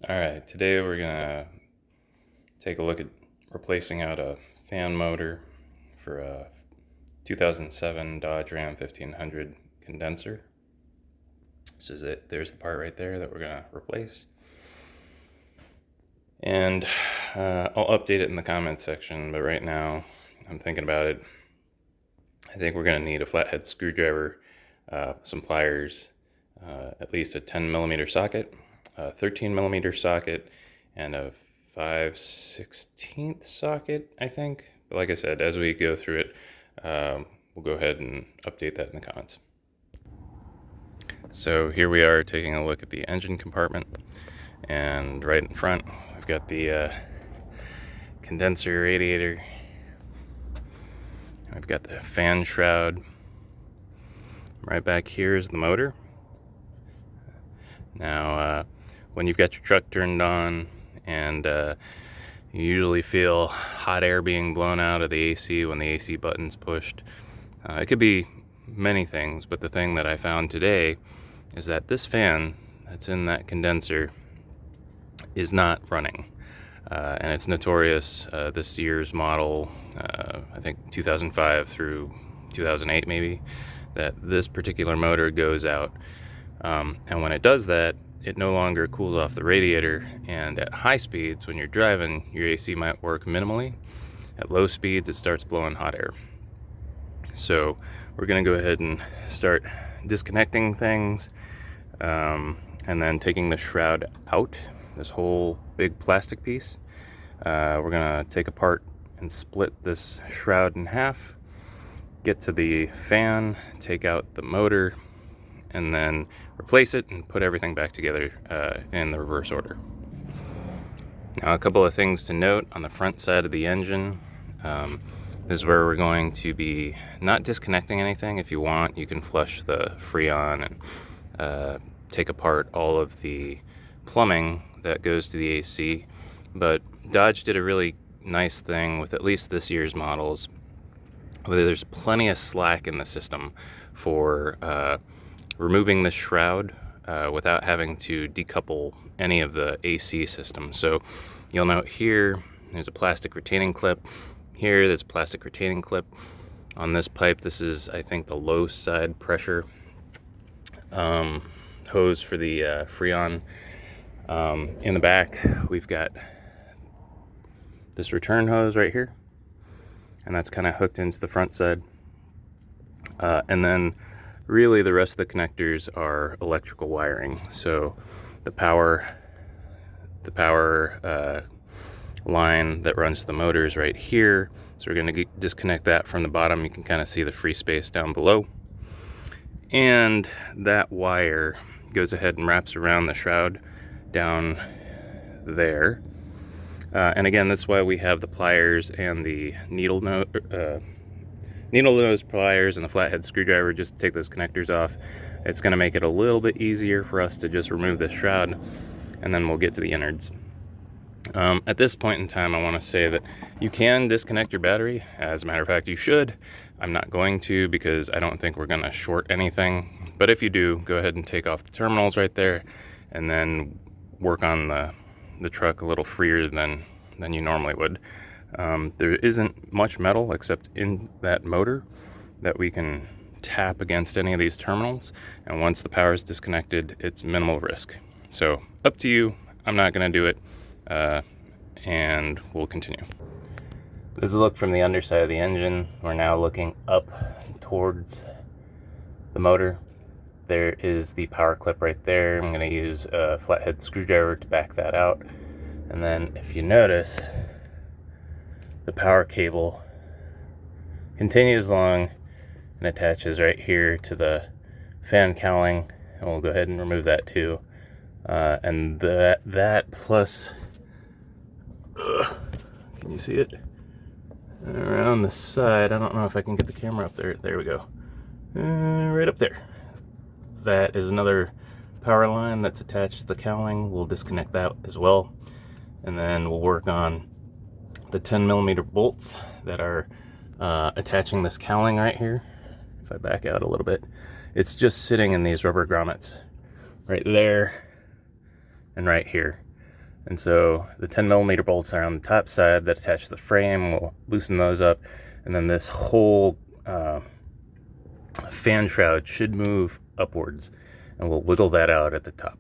Alright, today we're gonna take a look at replacing out a fan motor for a 2007 Dodge Ram 1500 condenser. This is it. There's the part right there that we're gonna replace. And I'll update it in the comments section, but right now I'm thinking about it. I think we're gonna need a flathead screwdriver, some pliers, at least a 10mm socket, a 13mm socket, and a 5/16 socket, I think. But like I said, as we go through it, we'll go ahead and update that in the comments. So here we are taking a look at the engine compartment, and right in front we've got the condenser radiator. We've got the fan shroud. Right back here is the motor. Now, when you've got your truck turned on and you usually feel hot air being blown out of the AC when the AC button's pushed, it could be many things, but the thing that I found today is that this fan that's in that condenser is not running. And it's notorious, this year's model, I think 2005 through 2008 maybe, that this particular motor goes out. And when it does that, it no longer cools off the radiator, and at high speeds when you're driving, your AC might work minimally. At low speeds, it starts blowing hot air. So we're going to go ahead and start disconnecting things, and then taking the shroud out, this whole big plastic piece. We're going to take apart and split this shroud in half, get to the fan, take out the motor, and then replace it and put everything back together in the reverse order. Now, a couple of things to note on the front side of the engine. This is where we're going to be not disconnecting anything. If you want, you can flush the Freon and take apart all of the plumbing that goes to the AC. But Dodge did a really nice thing with at least this year's models, where there's plenty of slack in the system for removing the shroud without having to decouple any of the AC system. So you'll note here, there's a plastic retaining clip. Here, there's a plastic retaining clip. On this pipe, this is, I think, the low side pressure hose for the Freon. In the back, we've got this return hose right here, and that's kind of hooked into the front side. And then really the rest of the connectors are electrical wiring. So the power line that runs the motor is right here. So we're going to disconnect that from the bottom. You can kind of see the free space down below. And that wire goes ahead and wraps around the shroud down there. And again, that's why we have the pliers and the needle nose pliers and the flathead screwdriver just to take those connectors off. It's going to make it a little bit easier for us to just remove this shroud, and then we'll get to the innards. At this point in time, I want to say that you can disconnect your battery. As a matter of fact, you should. I'm not going to, because I don't think we're going to short anything. But if you do, go ahead and take off the terminals right there, and then work on the truck a little freer than you normally would. There isn't much metal except in that motor that we can tap against any of these terminals, and once the power is disconnected, it's minimal risk. So up to you. I'm not going to do it, and we'll continue. This is a look from the underside of the engine. We're now looking up towards the motor. There is the power clip right there. I'm going to use a flathead screwdriver to back that out. And then if you notice, the power cable continues along and attaches right here to the fan cowling, and we'll go ahead and remove that too. And that plus, can you see it? Around the side, I don't know if I can get the camera up there. There we go. Right up there. That is another power line that's attached to the cowling. We'll disconnect that as well. And then we'll work on the 10mm bolts that are attaching this cowling right here. If I back out a little bit, it's just sitting in these rubber grommets right there and right here. And so the 10mm bolts are on the top side that attach to the frame. We'll loosen those up, and then this whole fan shroud should move upwards, and we'll wiggle that out at the top.